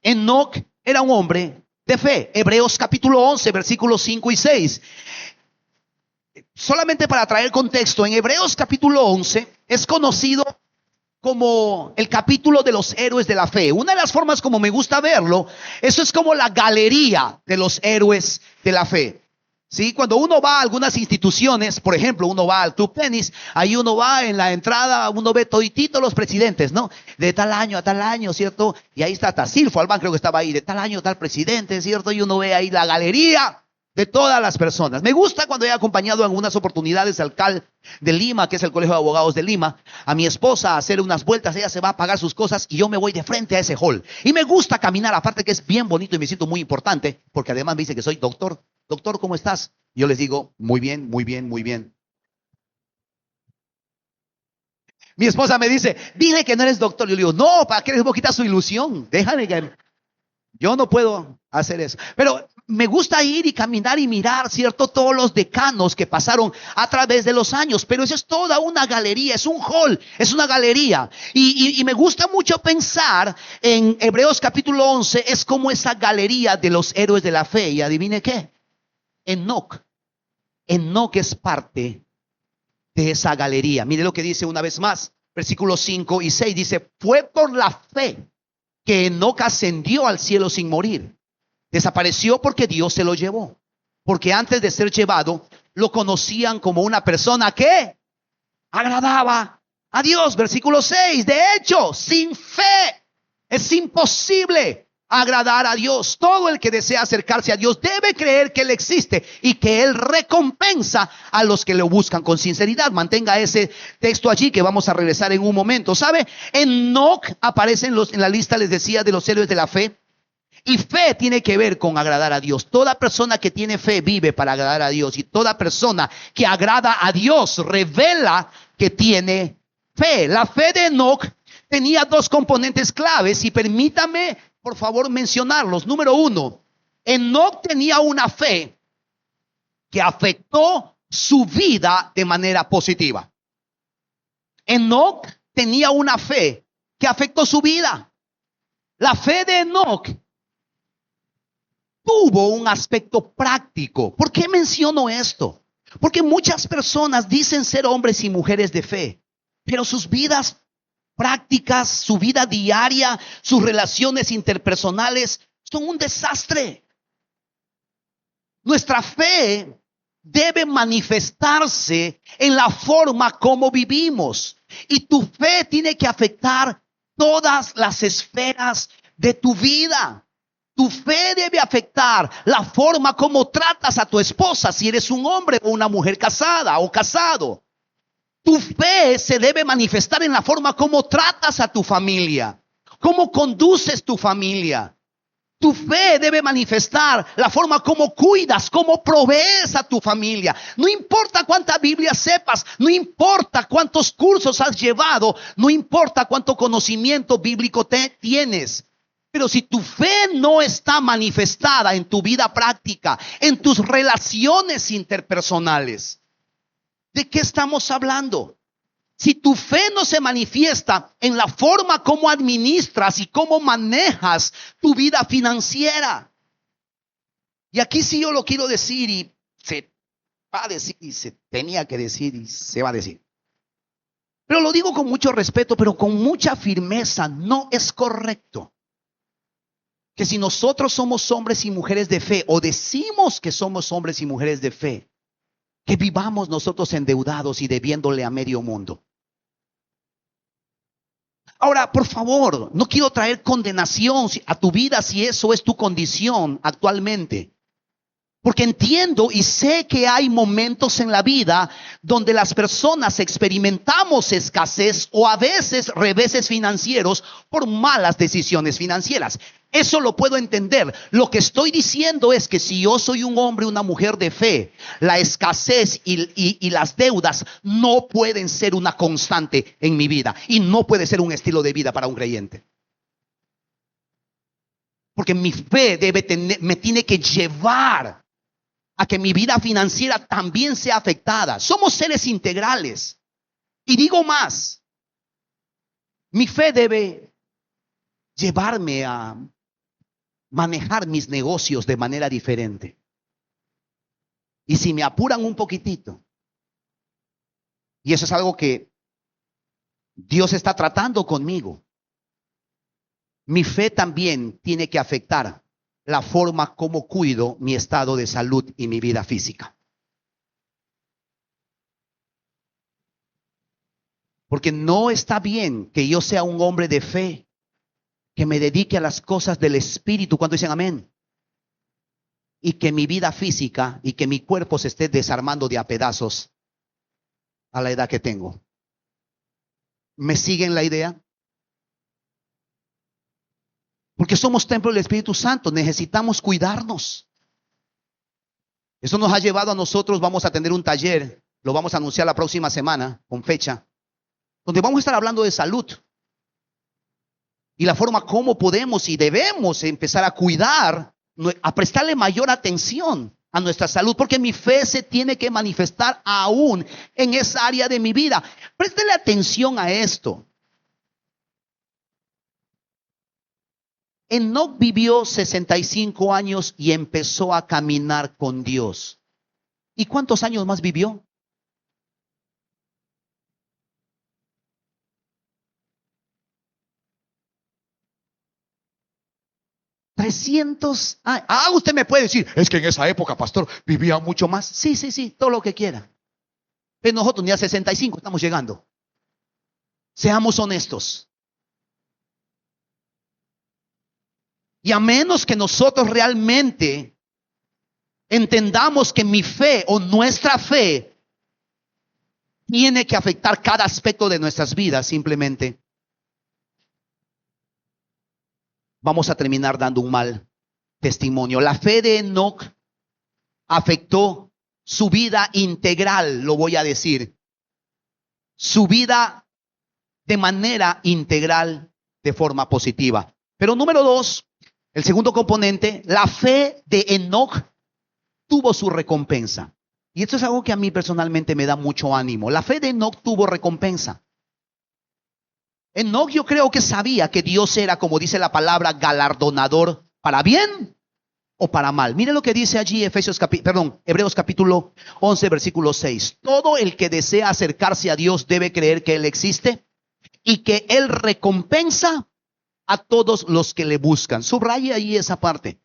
Enoc era un hombre de fe. Hebreos capítulo 11, versículos 5 y 6. Solamente para traer contexto, en Hebreos capítulo 11 es conocido como el capítulo de los héroes de la fe. Una de las formas como me gusta verlo, eso es como la galería de los héroes de la fe. ¿Sí? Cuando uno va a algunas instituciones, por ejemplo, uno va al club tenis, ahí uno va en la entrada, uno ve toditito los presidentes, ¿no? De tal año a tal año, ¿cierto? Y ahí está Silfo Albán, creo que estaba ahí, de tal año tal presidente, ¿cierto? Y uno ve ahí la galería de todas las personas. Me gusta cuando he acompañado en algunas oportunidades al CAL de Lima, que es el Colegio de Abogados de Lima, a mi esposa a hacer unas vueltas. Ella se va a pagar sus cosas y yo me voy de frente a ese hall. Y me gusta caminar, aparte que es bien bonito y me siento muy importante, porque además me dice que soy doctor. Doctor, ¿cómo estás? Yo les digo, muy bien, muy bien, muy bien. Mi esposa me dice, dile que no eres doctor. Yo le digo, no, ¿para qué les voy a quitar su ilusión? Déjame que... Yo no puedo hacer eso. Pero me gusta ir y caminar y mirar, ¿cierto? Todos los decanos que pasaron a través de los años. Pero eso es toda una galería, es un hall, es una galería. Y me gusta mucho pensar en Hebreos capítulo 11, es como esa galería de los héroes de la fe. Y adivine qué, Enoc. Enoc es parte de esa galería. Mire lo que dice una vez más, versículos 5 y 6. Dice, fue por la fe que Enoc ascendió al cielo sin morir. Desapareció porque Dios se lo llevó. Porque antes de ser llevado, lo conocían como una persona que agradaba a Dios. Versículo 6. De hecho, sin fe es imposible agradar a Dios. Todo el que desea acercarse a Dios debe creer que Él existe y que Él recompensa a los que lo buscan con sinceridad. Mantenga ese texto allí que vamos a regresar en un momento. ¿Sabe? Enoc aparece en la lista, les decía, de los héroes de la fe. Y fe tiene que ver con agradar a Dios. Toda persona que tiene fe vive para agradar a Dios. Y toda persona que agrada a Dios revela que tiene fe. La fe de Enoc tenía dos componentes claves y permítame por favor mencionarlos. Número uno, Enoc tenía una fe que afectó su vida de manera positiva. Enoc tenía una fe que afectó su vida. La fe de Enoc tuvo un aspecto práctico. ¿Por qué menciono esto? Porque muchas personas dicen ser hombres y mujeres de fe, pero sus vidas prácticas, su vida diaria, sus relaciones interpersonales son un desastre. Nuestra fe debe manifestarse en la forma como vivimos. Y tu fe tiene que afectar todas las esferas de tu vida. Tu fe debe afectar la forma como tratas a tu esposa, si eres un hombre o una mujer casada o casado. Tu fe se debe manifestar en la forma como tratas a tu familia, cómo conduces tu familia. Tu fe debe manifestar la forma como cuidas, cómo provees a tu familia. No importa cuánta Biblia sepas, no importa cuántos cursos has llevado, no importa cuánto conocimiento bíblico tienes. Pero si tu fe no está manifestada en tu vida práctica, en tus relaciones interpersonales, ¿de qué estamos hablando? Si tu fe no se manifiesta en la forma como administras y cómo manejas tu vida financiera. Y aquí sí yo lo quiero decir y se va a decir y se tenía que decir y se va a decir. Pero lo digo con mucho respeto, pero con mucha firmeza. No es correcto que si nosotros somos hombres y mujeres de fe o decimos que somos hombres y mujeres de fe, que vivamos nosotros endeudados y debiéndole a medio mundo. Ahora, por favor, no quiero traer condenación a tu vida si eso es tu condición actualmente. Porque entiendo y sé que hay momentos en la vida donde las personas experimentamos escasez o a veces reveses financieros por malas decisiones financieras. Eso lo puedo entender. Lo que estoy diciendo es que si yo soy un hombre, una mujer de fe, la escasez y las deudas no pueden ser una constante en mi vida y no puede ser un estilo de vida para un creyente. Porque mi fe me tiene que llevar a que mi vida financiera también sea afectada. Somos seres integrales. Y digo más, mi fe debe llevarme a manejar mis negocios de manera diferente. Y si me apuran un poquitito, y eso es algo que Dios está tratando conmigo, mi fe también tiene que afectar la forma como cuido mi estado de salud y mi vida física. Porque no está bien que yo sea un hombre de fe, que me dedique a las cosas del Espíritu, cuando dicen amén, y que mi vida física y que mi cuerpo se esté desarmando de a pedazos a la edad que tengo. ¿Me siguen la idea? Porque somos templo del Espíritu Santo, necesitamos cuidarnos. Eso nos ha llevado a nosotros, vamos a tener un taller, lo vamos a anunciar la próxima semana, con fecha, donde vamos a estar hablando de salud. Y la forma como podemos y debemos empezar a cuidar, a prestarle mayor atención a nuestra salud, porque mi fe se tiene que manifestar aún en esa área de mi vida. Préstele atención a esto. Enoc vivió 65 años y empezó a caminar con Dios. ¿Y cuántos años más vivió? Usted me puede decir, es que en esa época, pastor, vivía mucho más. Sí, sí, sí, todo lo que quiera. Pero nosotros ni a 65 estamos llegando. Seamos honestos. Y a menos que nosotros realmente entendamos que mi fe o nuestra fe tiene que afectar cada aspecto de nuestras vidas, simplemente vamos a terminar dando un mal testimonio. La fe de Enoc afectó su vida integral, lo voy a decir. Su vida de manera integral, de forma positiva. Pero número 2, el segundo componente, la fe de Enoc tuvo su recompensa. Y esto es algo que a mí personalmente me da mucho ánimo. La fe de Enoc tuvo recompensa. Enoc, yo creo que sabía que Dios era, como dice la palabra, galardonador para bien o para mal. Mire lo que dice allí Hebreos capítulo 11, versículo 6. Todo el que desea acercarse a Dios debe creer que Él existe y que Él recompensa a todos los que le buscan. Subraye ahí esa parte.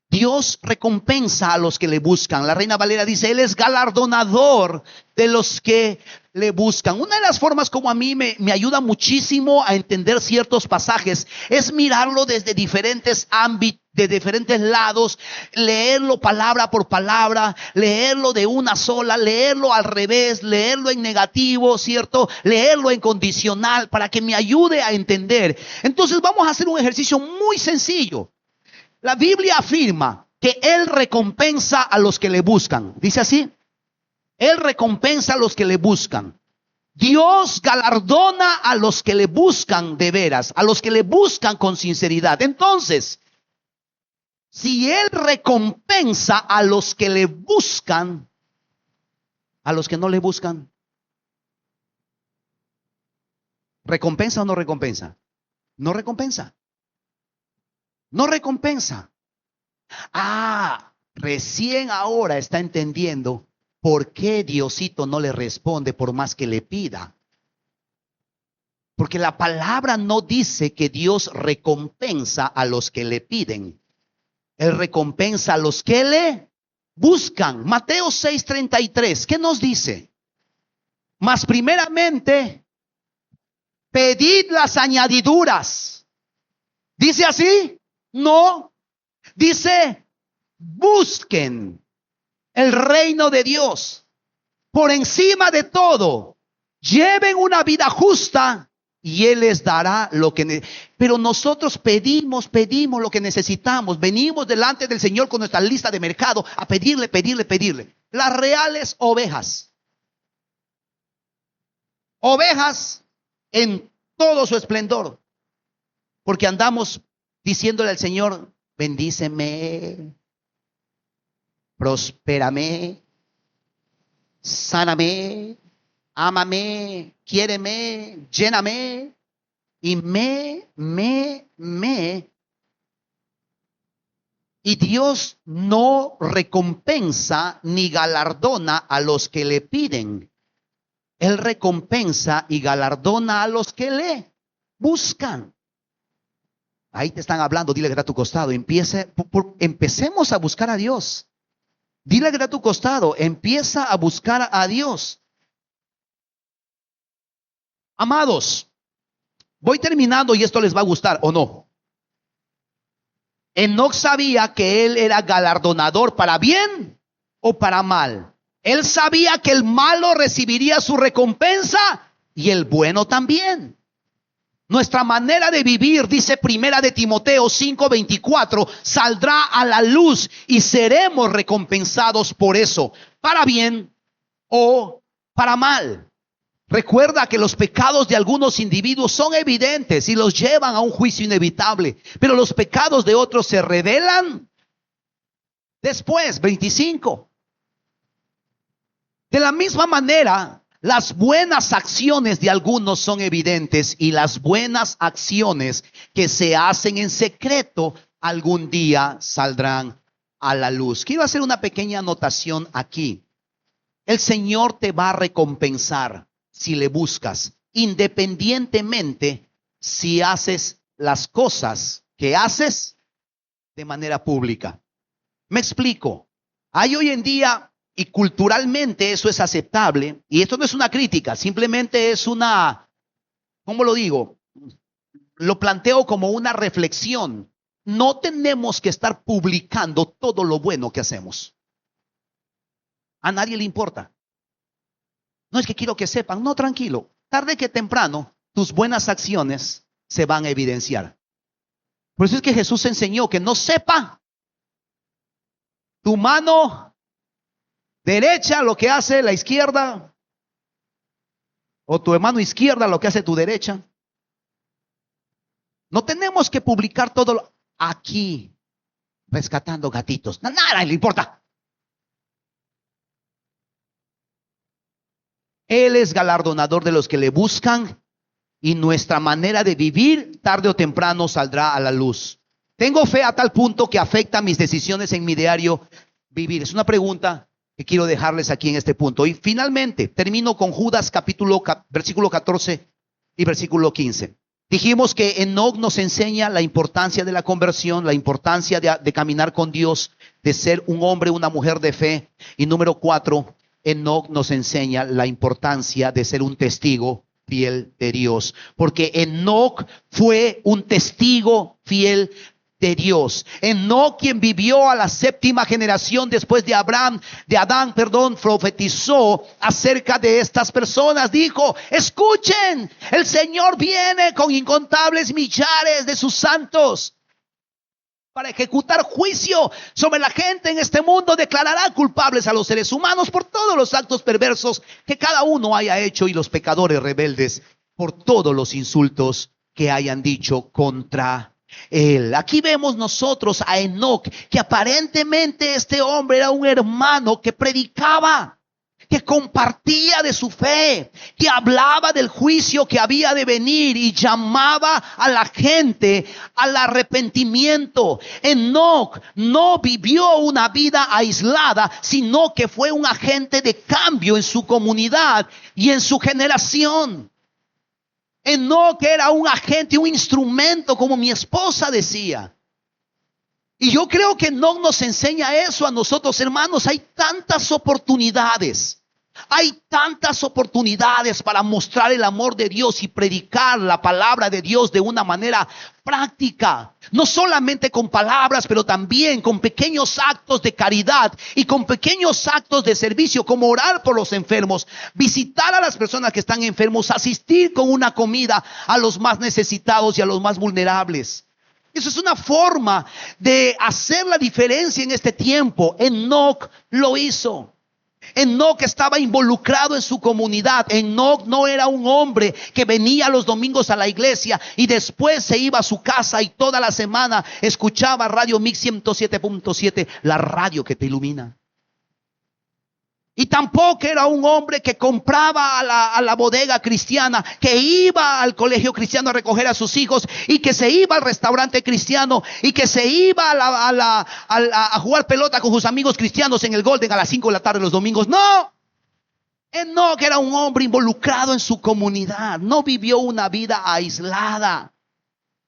Dios recompensa a los que le buscan. La Reina Valera dice, Él es galardonador de los que le buscan. Una de las formas como a mí me ayuda muchísimo a entender ciertos pasajes es mirarlo desde diferentes ámbitos, de diferentes lados, leerlo palabra por palabra, leerlo de una sola, leerlo al revés, leerlo en negativo, ¿cierto? Leerlo en condicional para que me ayude a entender. Entonces vamos a hacer un ejercicio muy sencillo. La Biblia afirma que Él recompensa a los que le buscan. ¿Dice así? Él recompensa a los que le buscan. Dios galardona a los que le buscan de veras, a los que le buscan con sinceridad. Entonces, si Él recompensa a los que le buscan, a los que no le buscan, ¿recompensa o no recompensa? No recompensa. No recompensa. Recién ahora está entendiendo por qué Diosito no le responde por más que le pida. Porque la palabra no dice que Dios recompensa a los que le piden. Él recompensa a los que le buscan. Mateo 6:33, ¿qué nos dice? Mas primeramente, pedid las añadiduras. ¿Dice así? No. Dice, busquen el reino de Dios por encima de todo. Lleven una vida justa y Él les dará lo que pero nosotros pedimos lo que necesitamos. Venimos delante del Señor con nuestra lista de mercado a pedirle. Las reales ovejas. Ovejas en todo su esplendor. Porque andamos diciéndole al Señor, bendíceme, prospérame, sáname, ámame, quiéreme, lléname y me. Y Dios no recompensa ni galardona a los que le piden. Él recompensa y galardona a los que le buscan. Ahí te están hablando, dile que está a tu costado. Empecemos a buscar a Dios. Dile que está a tu costado, empieza a buscar a Dios. Amados, voy terminando y esto les va a gustar, ¿o no? Enoc sabía que él era galardonador para bien o para mal. Él sabía que el malo recibiría su recompensa y el bueno también. Nuestra manera de vivir, dice Primera de Timoteo 5:24, saldrá a la luz y seremos recompensados por eso, para bien o para mal. Recuerda que los pecados de algunos individuos son evidentes y los llevan a un juicio inevitable, pero los pecados de otros se revelan después. 25. De la misma manera, las buenas acciones de algunos son evidentes y las buenas acciones que se hacen en secreto algún día saldrán a la luz. Quiero hacer una pequeña anotación aquí. El Señor te va a recompensar si le buscas, independientemente si haces las cosas que haces de manera pública. Me explico. Hay hoy en día, y culturalmente eso es aceptable, y esto no es una crítica, simplemente es una, ¿cómo lo digo? Lo planteo como una reflexión. No tenemos que estar publicando todo lo bueno que hacemos. A nadie le importa. No es que quiero que sepan, no, tranquilo. Tarde que temprano, tus buenas acciones se van a evidenciar. Por eso es que Jesús enseñó que no sepa tu mano derecha lo que hace la izquierda, o tu mano izquierda lo que hace tu derecha. No tenemos que publicar todo aquí, rescatando gatitos. Nada le importa. Él es galardonador de los que le buscan y nuestra manera de vivir tarde o temprano saldrá a la luz. Tengo fe a tal punto que afecta mis decisiones en mi diario vivir. Es una pregunta que quiero dejarles aquí en este punto. Y finalmente termino con Judas versículo 14 y versículo 15. Dijimos que Enoc nos enseña la importancia de la conversión, la importancia de caminar con Dios, de ser un hombre, una mujer de fe. Y número 4, Enoc nos enseña la importancia de ser un testigo fiel de Dios. Porque Enoc fue un testigo fiel de Dios. Enoc, quien vivió a la 7ª generación después de Adán, profetizó acerca de estas personas. Dijo: escuchen, el Señor viene con incontables millares de sus santos para ejecutar juicio sobre la gente en este mundo. Declarará culpables a los seres humanos por todos los actos perversos que cada uno haya hecho y los pecadores rebeldes por todos los insultos que hayan dicho contra él. Aquí vemos nosotros a Enoc, que aparentemente este hombre era un hermano que predicaba, que compartía de su fe, que hablaba del juicio que había de venir y llamaba a la gente al arrepentimiento. Enoc no vivió una vida aislada, sino que fue un agente de cambio en su comunidad y en su generación. Enoc era un agente, un instrumento, como mi esposa decía. Y yo creo que Enoc nos enseña eso a nosotros, hermanos. Hay tantas oportunidades. Hay tantas oportunidades para mostrar el amor de Dios y predicar la palabra de Dios de una manera práctica. No solamente con palabras, pero también con pequeños actos de caridad y con pequeños actos de servicio, como orar por los enfermos, visitar a las personas que están enfermos, asistir con una comida a los más necesitados y a los más vulnerables. Eso es una forma de hacer la diferencia en este tiempo. Enoc lo hizo. Enoc estaba involucrado en su comunidad. Enoc no era un hombre que venía los domingos a la iglesia y después se iba a su casa y toda la semana escuchaba Radio Mix 107.7, la radio que te ilumina. Y tampoco era un hombre que compraba a la bodega cristiana, que iba al colegio cristiano a recoger a sus hijos y que se iba al restaurante cristiano y que se iba a jugar pelota con sus amigos cristianos en el Golden a las 5 de la tarde los domingos. No, Enoc era un hombre involucrado en su comunidad, no vivió una vida aislada.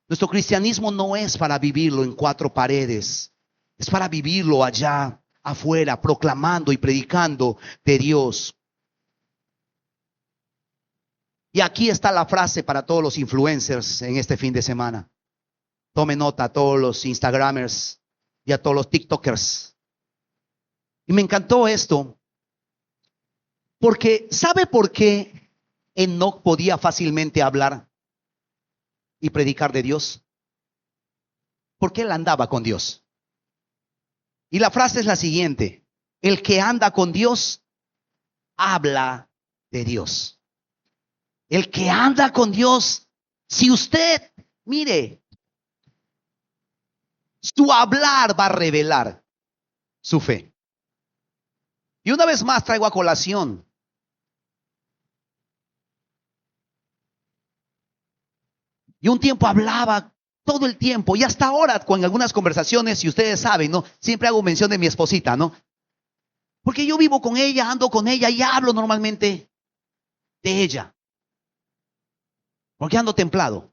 Nuestro cristianismo no es para vivirlo en cuatro paredes, es para vivirlo allá afuera, proclamando y predicando de Dios. Y aquí está la frase para todos los influencers en este fin de semana. Tome nota a todos los Instagramers y a todos los TikTokers. Y me encantó esto, porque ¿sabe por qué Enoc podía fácilmente hablar y predicar de Dios? Porque él andaba con Dios. Y la frase es la siguiente: el que anda con Dios, habla de Dios. El que anda con Dios, si usted, mire, su hablar va a revelar su fe. Y una vez más traigo a colación. Y un tiempo hablaba todo el tiempo, y hasta ahora con algunas conversaciones, y ustedes saben, ¿no? Siempre hago mención de mi esposita, ¿no? Porque yo vivo con ella, ando con ella y hablo normalmente de ella. Porque ando templado.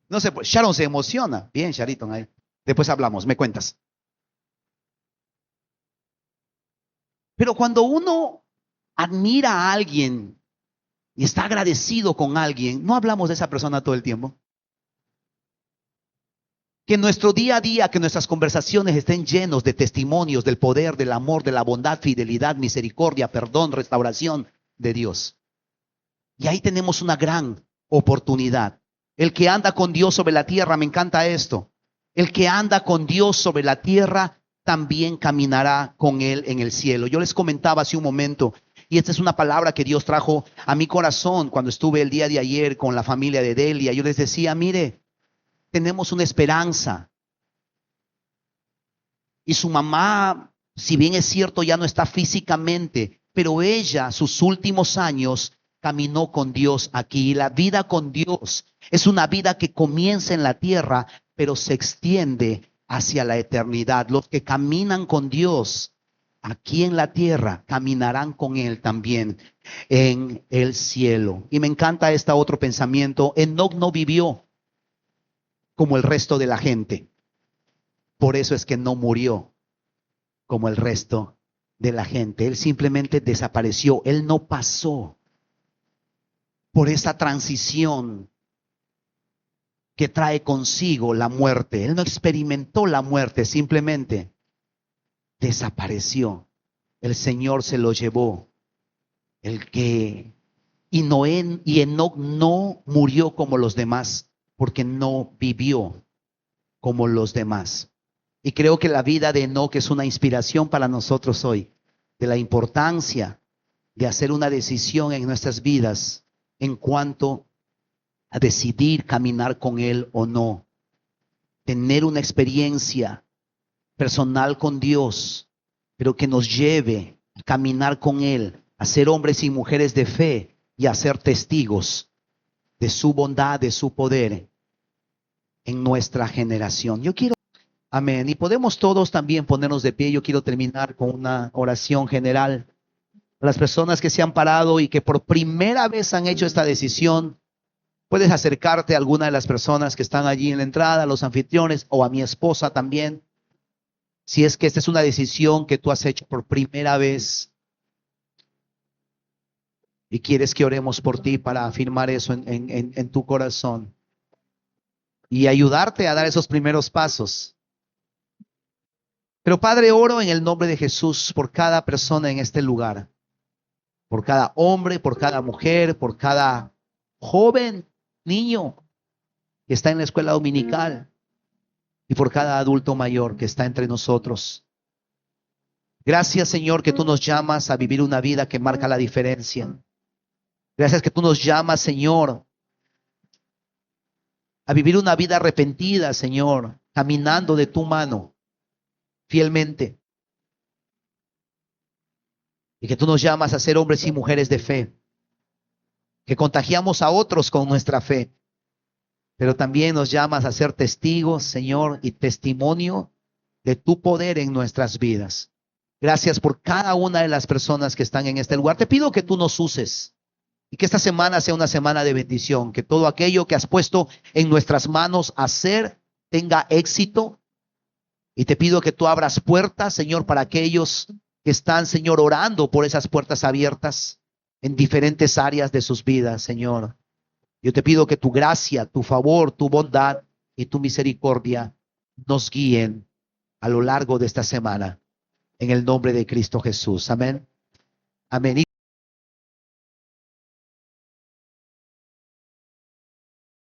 No sé, pues Sharon se emociona. Bien, Shariton, ahí. Después hablamos, me cuentas. Pero cuando uno admira a alguien y está agradecido con alguien, no hablamos de esa persona todo el tiempo. Que nuestro día a día, que nuestras conversaciones estén llenos de testimonios del poder, del amor, de la bondad, fidelidad, misericordia, perdón, restauración de Dios. Y ahí tenemos una gran oportunidad. El que anda con Dios sobre la tierra, me encanta esto. El que anda con Dios sobre la tierra también caminará con Él en el cielo. Yo les comentaba hace un momento, y esta es una palabra que Dios trajo a mi corazón cuando estuve el día de ayer con la familia de Delia. Yo les decía, mire, tenemos una esperanza. Y su mamá, si bien es cierto, ya no está físicamente, pero ella, sus últimos años, caminó con Dios aquí. La vida con Dios es una vida que comienza en la tierra, pero se extiende hacia la eternidad. Los que caminan con Dios aquí en la tierra, caminarán con Él también en el cielo. Y me encanta este otro pensamiento. Enoc no vivió como el resto de la gente. Por eso es que no murió como el resto de la gente. Él simplemente desapareció. Él no pasó por esa transición que trae consigo la muerte. Él no experimentó la muerte, simplemente desapareció. El Señor se lo llevó. Y Noé y Enoc no murió como los demás, porque no vivió como los demás. Y creo que la vida de Enoc es una inspiración para nosotros hoy, de la importancia de hacer una decisión en nuestras vidas en cuanto a decidir caminar con Él o no. Tener una experiencia personal con Dios, pero que nos lleve a caminar con Él, a ser hombres y mujeres de fe y a ser testigos de su bondad, de su poder en nuestra generación. Yo quiero, amén, y podemos todos también ponernos de pie. Yo quiero terminar con una oración general. Las personas que se han parado y que por primera vez han hecho esta decisión, puedes acercarte a alguna de las personas que están allí en la entrada, a los anfitriones, o a mi esposa también. Si es que esta es una decisión que tú has hecho por primera vez y quieres que oremos por ti para afirmar eso en tu corazón y ayudarte a dar esos primeros pasos. Pero Padre, oro en el nombre de Jesús por cada persona en este lugar, por cada hombre, por cada mujer, por cada joven, niño que está en la escuela dominical y por cada adulto mayor que está entre nosotros. Gracias, Señor, que tú nos llamas a vivir una vida que marca la diferencia. Gracias que tú nos llamas, Señor, a vivir una vida arrepentida, Señor, caminando de tu mano, fielmente. Y que tú nos llamas a ser hombres y mujeres de fe, que contagiamos a otros con nuestra fe, pero también nos llamas a ser testigos, Señor, y testimonio de tu poder en nuestras vidas. Gracias por cada una de las personas que están en este lugar. Te pido que tú nos uses y que esta semana sea una semana de bendición, que todo aquello que has puesto en nuestras manos hacer tenga éxito. Y te pido que tú abras puertas, Señor, para aquellos que están, Señor, orando por esas puertas abiertas en diferentes áreas de sus vidas, Señor. Yo te pido que tu gracia, tu favor, tu bondad y tu misericordia nos guíen a lo largo de esta semana. En el nombre de Cristo Jesús. Amén. Amén.